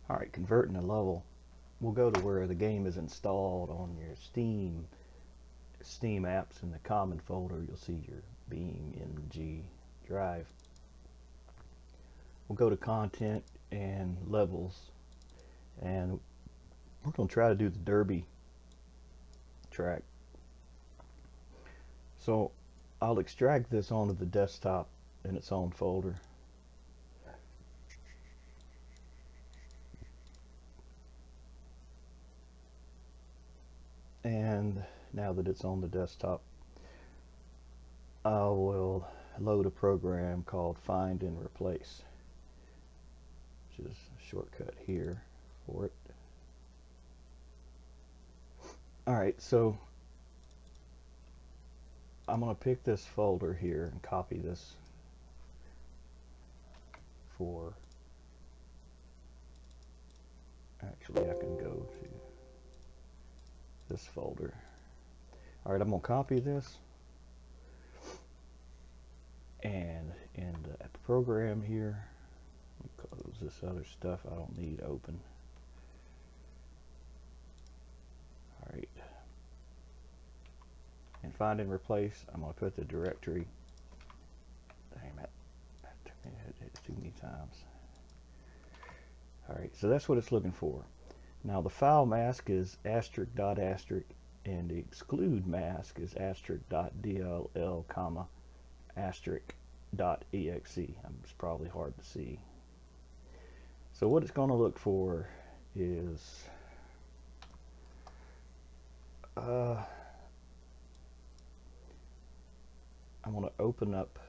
Alright, converting a level. We'll go to where the game is installed on your Steam apps. In the common folder, you'll see your BeamNG drive. We'll go to content and levels, and we're going to try to do the Derby track. So I'll extract this onto the desktop in its own folder. And now that it's on the desktop, I will load a program called Find and Replace, which is a shortcut here for it. Alright, so I'm going to pick this folder here and copy this for, actually I can go to this folder. Alright, I'm going to copy this, and in the program here, close this other stuff I don't need open. Alright, and Find and Replace, I'm going to put the directory. Damn it, that took me too many times. Alright, so that's what it's looking for. Now the file mask is asterisk dot asterisk, and the exclude mask is asterisk dot dll comma asterisk dot exe. It's probably hard to see. So what it's going to look for is I'm going to open up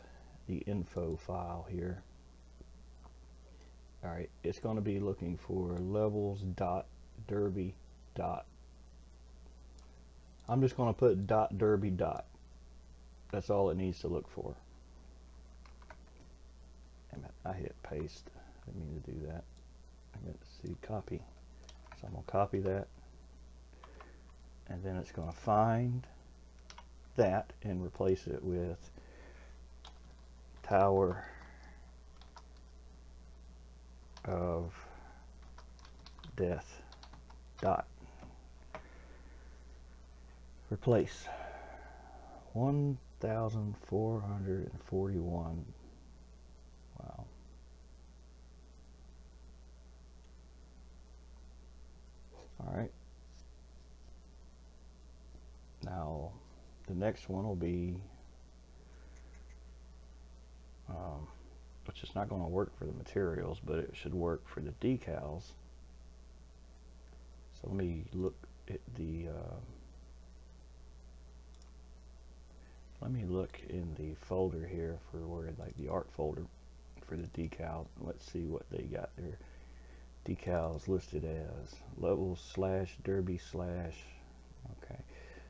the info file here. Alright, it's going to be looking for levels.derby. I'm just going to put .derby. That's all it needs to look for. I hit paste. I didn't mean to do that. I meant to see copy. So I'm going to copy that. And then it's going to find that and replace it with Tower of Death dot replace 1441. Wow. Alright, now the next one will be which is not going to work for the materials, but it should work for the decals. So let me look at the let me look in the folder here for where, like, the art folder for the decal. Let's see what they got there. Decals listed as levels slash derby slash. Okay,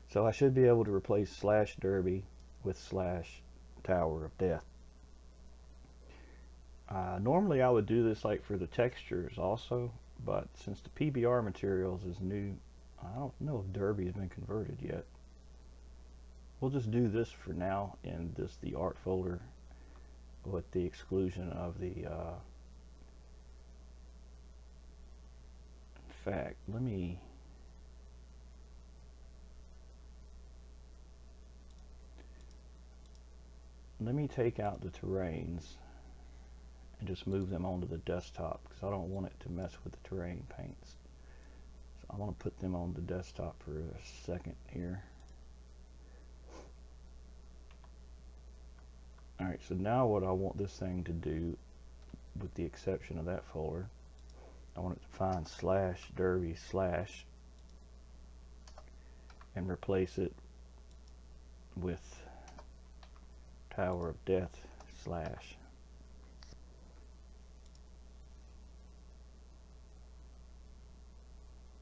so I should be able to replace slash derby with slash Tower of Death. Normally I would do this like for the textures also, but since the PBR materials is new, I don't know if Derby has been converted yet. We'll just do this for now in the art folder, with the exclusion of the in fact, let me take out the terrains and just move them onto the desktop, because I don't want it to mess with the terrain paints. So I want to put them on the desktop for a second here. Alright, so now what I want this thing to do, with the exception of that folder, I want it to find slash derby slash and replace it with Tower of Death slash.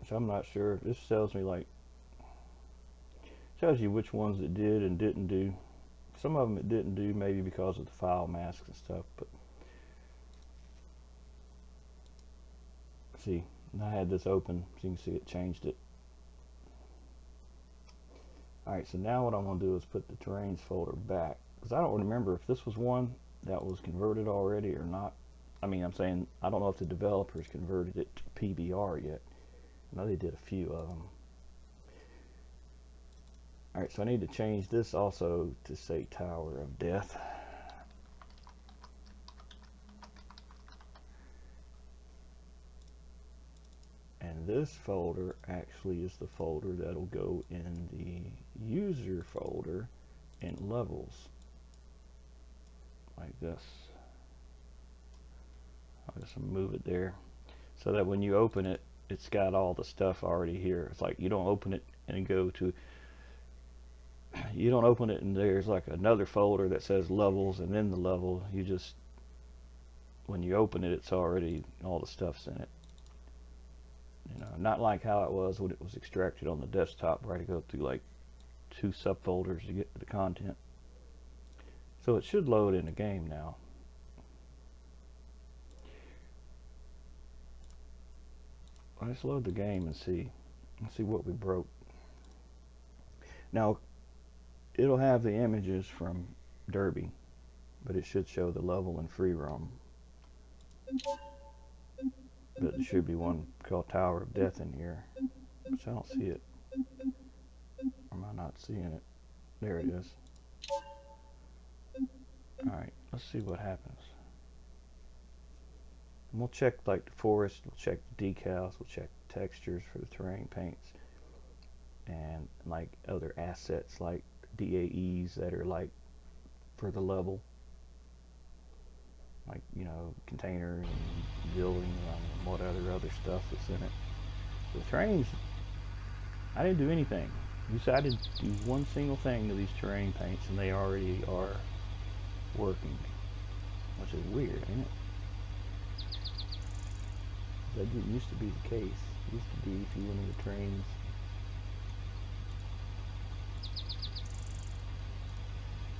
So I'm not sure. This tells me, like, tells you which ones it did and didn't do. Some of them it didn't do, maybe because of the file masks and stuff, but see, I had this open so you can see it changed it. Alright, so now what I'm going to do is put the terrains folder back, because I don't remember if this was one that was converted already or not. I mean, I'm saying I don't know if the developers converted it to PBR yet. I know they did a few of them. Alright, so I need to change this also to say Tower of Death. And this folder actually is the folder that'll go in the user folder in levels. Like this. I'll just move it there. So that when you open it, it's got all the stuff already here. It's like you don't open it and go to, you don't open it and there's like another folder that says levels and then the level. You just, when you open it, it's already, all the stuff's in it. You know, not like how it was when it was extracted on the desktop, where I had to go through like 2 subfolders to get to the content. So it should load in the game now. Let's load the game and see what we broke. Now it'll have the images from Derby, but it should show the level in free roam. But there should be one called Tower of Death in here, which I don't see it. Or am I not seeing it? There it is. Alright, let's see what happens. And we'll check like the forest, we'll check the decals, we'll check textures for the terrain paints, and like other assets like DAEs that are like for the level. Like, you know, containers and building and what other stuff that's in it. The terrains, I didn't do anything. I didn't do one single thing to these terrain paints and they already are working. Which is weird, ain't it? That didn't used to be the case. It used to be if you went into terrains.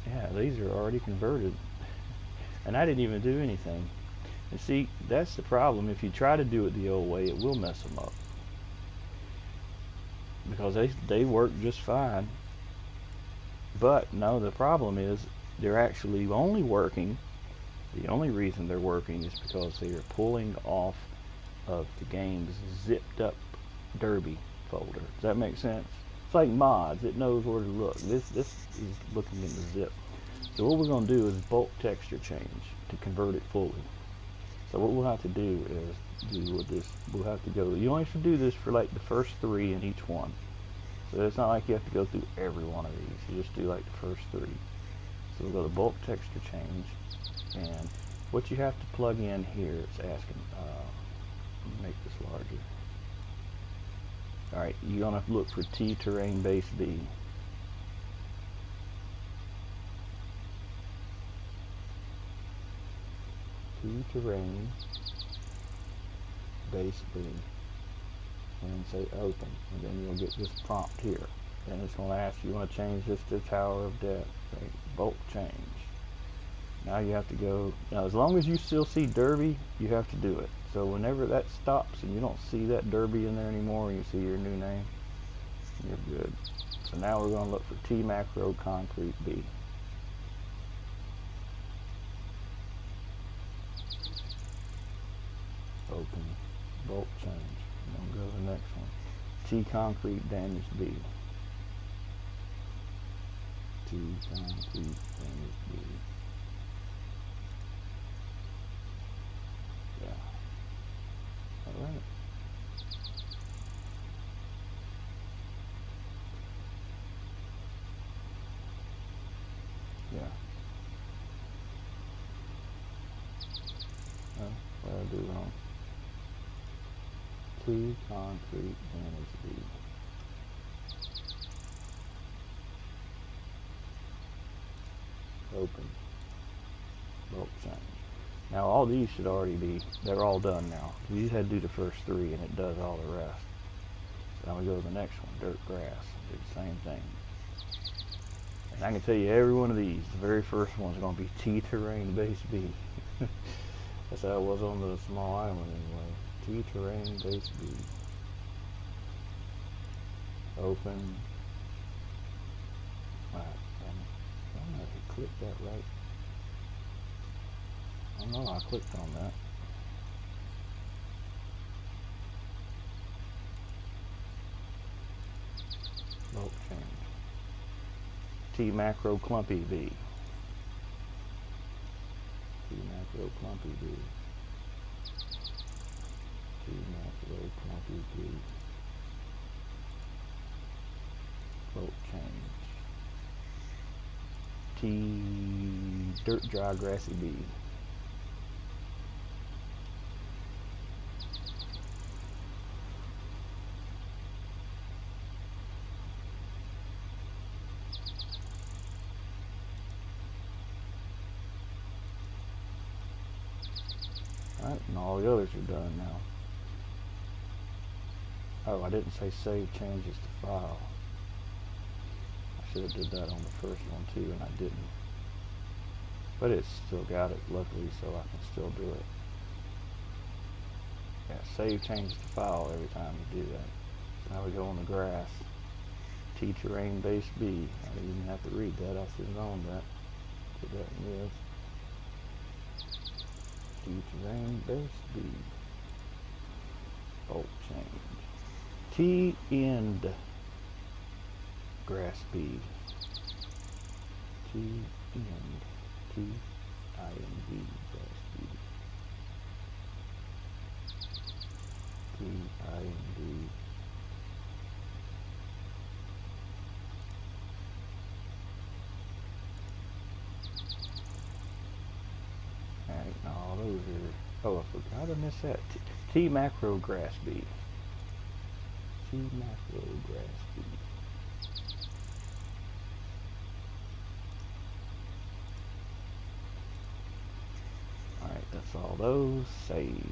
Yeah, these are already converted. And I didn't even do anything. And see, that's the problem. If you try to do it the old way, it will mess them up. Because they work just fine. But no, the problem is they're actually only working. The only reason they're working is because they are pulling off of the game's zipped up Derby folder. Does that make sense? It's like mods. It knows where to look. This is looking in the zip. So what we're going to do is bulk texture change to convert it fully. So what we'll have to do is do with this. We'll have to go. You only have to do this for like the first 3 in each one. So it's not like you have to go through every one of these. You just do like the first 3. So we'll go to bulk texture change, and what you have to plug in here is asking. Make this larger. All right, you're gonna look for T terrain base B. T terrain base B, and say open, and then you'll get this prompt here. Then it's going to ask you want to change this to Tower of Death. Say bulk change. Now you have to go. Now as long as you still see Derby, you have to do it. So whenever that stops and you don't see that Derby in there anymore, and you see your new name, you're good. So now we're going to look for T macro concrete B. Open, bulk change. And then go to the next one. T concrete damage B. T concrete damage B. Yeah. Alright. Yeah. Well, what did I do wrong? T concrete damage B. Open. Bulk change. Now all these should already be, they're all done now. We just had to do the first 3 and it does all the rest. So now we go to the next one, dirt grass. Do the same thing. And I can tell you every one of these, the very first one is going to be T terrain base B. That's how it was on the small island anyway. T terrain base B. Open. Alright, I don't know if you clicked that right. I don't know, I clicked on that. Bulk change. T macro clumpy B. T macro clumpy B. T macro clumpy B. Bulk change. T dirt dry grassy B. Alright, and all the others are done now. Oh, I didn't say save changes to file. I should have did that on the first one too, and I didn't. But it's still got it, luckily, so I can still do it. Yeah, save changes to file every time you do that. So now we go on the grass. T terrain base B. I didn't even have to read that, I should have known that. Put that in this. T terrain base B. Bulk change. T end grass B. T end. T I N D grass B. T I N D. Alright, now those are. Oh, I forgot I missed that. T macro grass B. T macro grass B. Alright, that's all those. Save.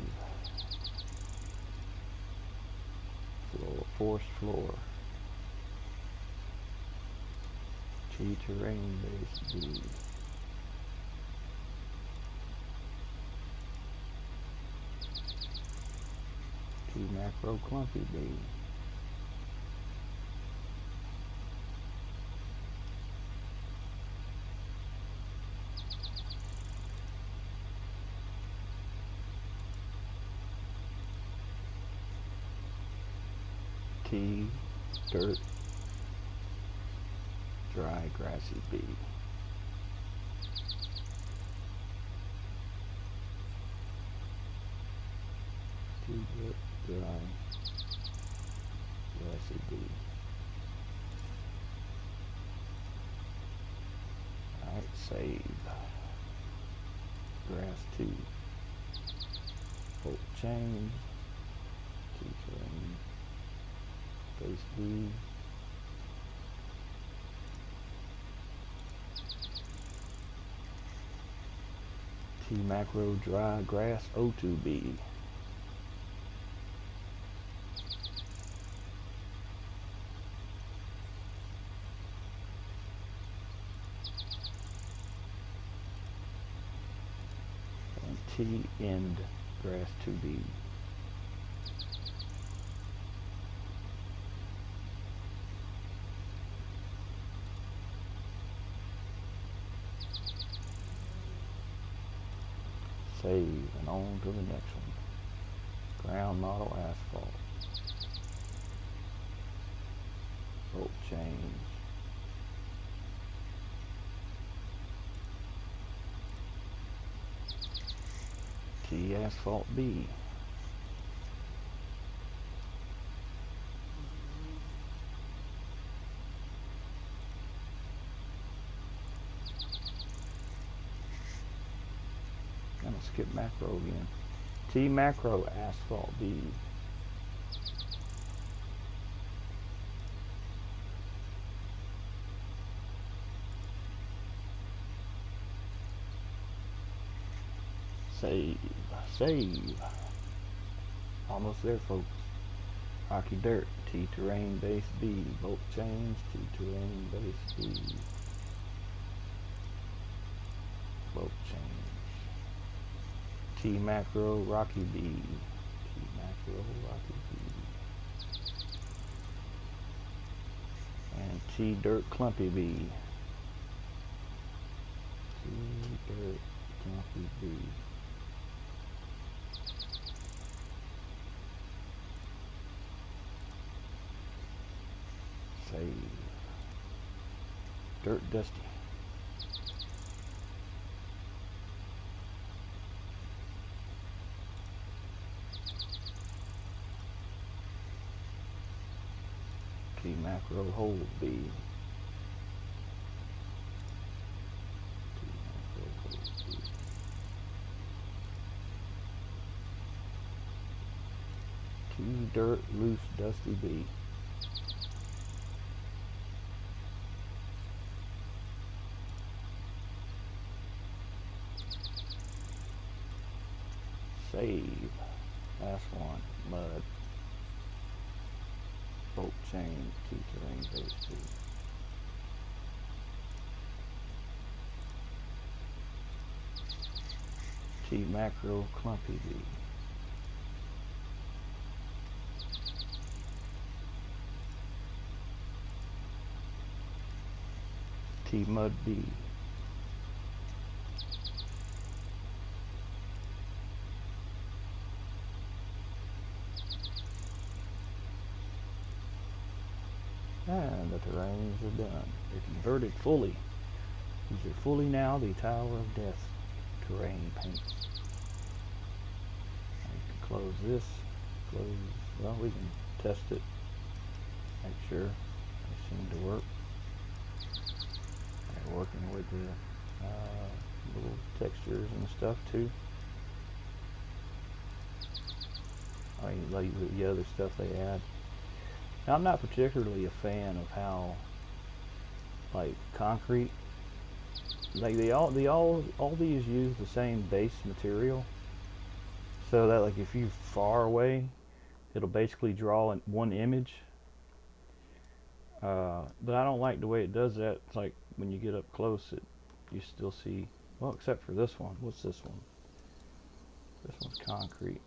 Floor, forced floor. T terrain base B. T macro clumpy B. T dirt dry grassy B. T dirt dry grassy B. Alright, save. Grass 2. Bulk change. T terrain base B. T macro dry grass O2B. And T end grass 2B. Save and on to the next one. Ground model asphalt. Bulk change. T asphalt B. I'm gonna skip macro again. T macro asphalt B. Save. Save. Almost there, folks. Rocky dirt. T terrain base B. Bulk change. T terrain base B. Bulk change. T macro rocky B. T macro rocky B. And T dirt clumpy B. T dirt clumpy B. Save. Dirt Dusty. T Macro Hold B. T Dirt Loose Dusty B. Save. Last one. Mud. Bolt chain. T terrain base B. T Macro Clumpy B. T Mud B. And the terrains are done. They're converted fully. These are fully now the Tower of Death terrain paints. You can close this. Well, we can test it. Make sure they seem to work. They're working with the little textures and stuff too. I mean, like the other stuff they add. Now, I'm not particularly a fan of how, like, concrete, like all these use the same base material, so that like if you far away, it'll basically draw in one image. But I don't like the way it does that. It's like when you get up close, you still see, well, except for this one. What's this one? This one's concrete.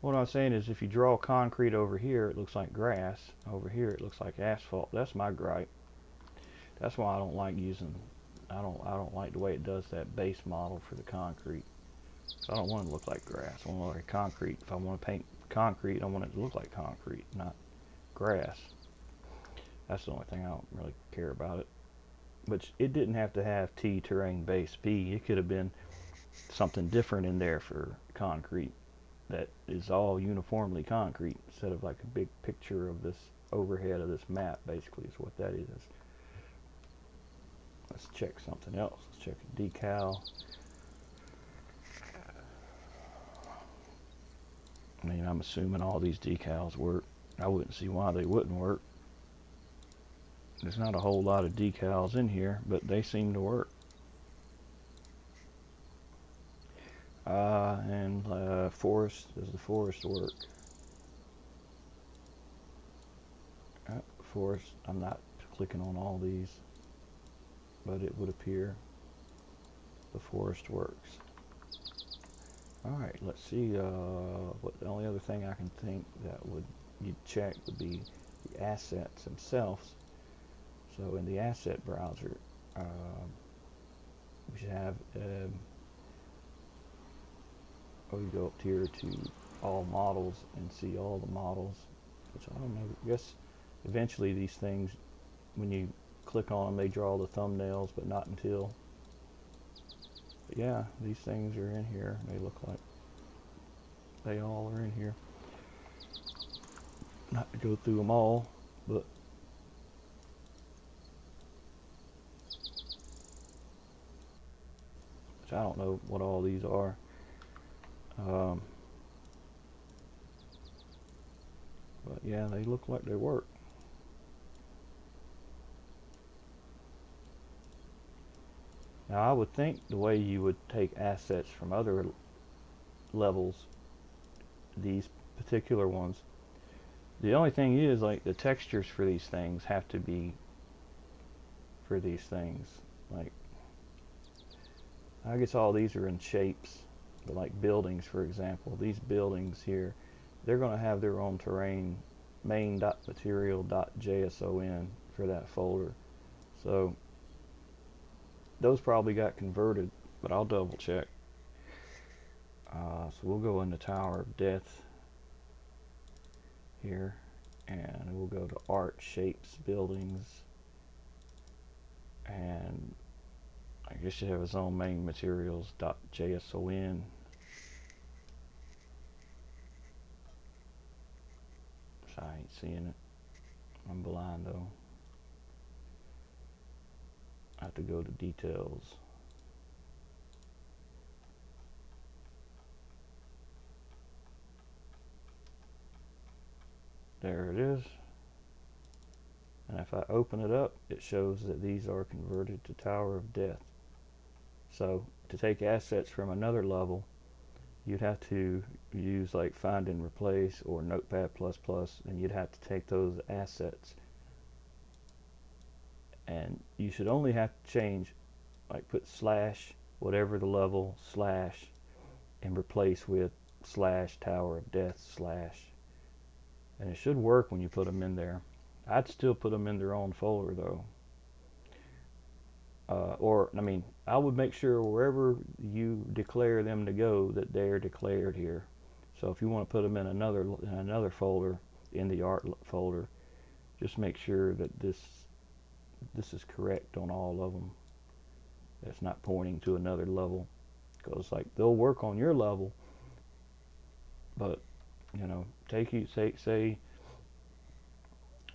What I'm saying is, if you draw concrete over here, it looks like grass. Over here, it looks like asphalt. That's my gripe. That's why I don't like using. I don't like the way it does that base model for the concrete. So I don't want it to look like grass. I want it to look like concrete. If I want to paint concrete, I want it to look like concrete, not grass. That's the only thing I don't really care about it. But it didn't have to have T terrain base B. It could have been something different in there for concrete that is all uniformly concrete, instead of like a big picture of this overhead of this map. Basically is what that is. Let's check something else. Let's check a decal. I mean, I'm assuming all these decals work. I wouldn't see why they wouldn't work. There's not a whole lot of decals in here, but they seem to work. And forest, does the forest work? Forest, I'm not clicking on all these, but it would appear the forest works. Alright, let's see, what the only other thing I can think that you'd check would be the assets themselves. So in the asset browser, we should have, you go up here to all models and see all the models, which I don't know, I guess eventually these things, when you click on them, they draw the thumbnails, but not until. But yeah, these things are in here. They look like they all are in here. Not to go through them all, but which I don't know what all these are. But yeah, they look like they work. Now I would think the way you would take assets from other levels, these particular ones, the only thing is, like, the textures for these things have to be for these things. Like, I guess all these are in shapes, but like buildings, for example, these buildings here, they're going to have their own terrain main.material.json for that folder. So those probably got converted, but I'll double check. So we'll go into Tower of Death here, and we'll go to Art, Shapes, Buildings, and I guess you have his own main materials.json. So I ain't seeing it. I'm blind though. I have to go to details. There it is. And if I open it up, it shows that these are converted to Tower of Death. So to take assets from another level, you'd have to use like find and replace or Notepad++, and you'd have to take those assets, and you should only have to change, like put slash whatever the level slash and replace with slash Tower of Death slash, and it should work when you put them in there. I'd still put them in their own folder though. I would make sure wherever you declare them to go that they're declared here. So if you want to put them in another folder, in the art folder, just make sure that this is correct on all of them. It's not pointing to another level, because like they'll work on your level, but you know, say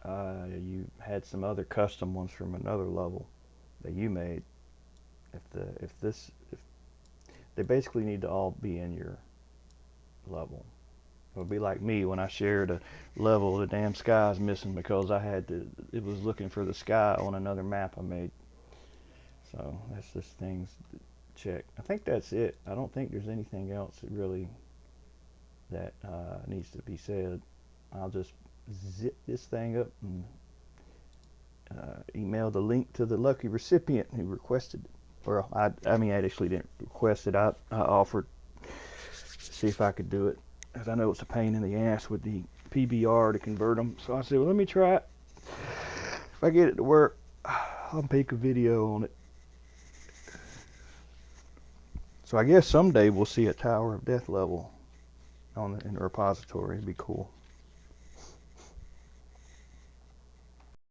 you had some other custom ones from another level that you made. If they basically need to all be in your level. It would be like me when I shared a level, the damn sky's missing because it was looking for the sky on another map I made. So that's just things to check. I think that's it. I don't think there's anything else that needs to be said. I'll just zip this thing up and email the link to the lucky recipient who requested it. Well, I actually didn't request it. I offered to see if I could do it, because I know it's a pain in the ass with the PBR to convert them. So I said, well, let me try it. If I get it to work, I'll make a video on it. So I guess someday we'll see a Tower of Death level in the repository. It'd be cool.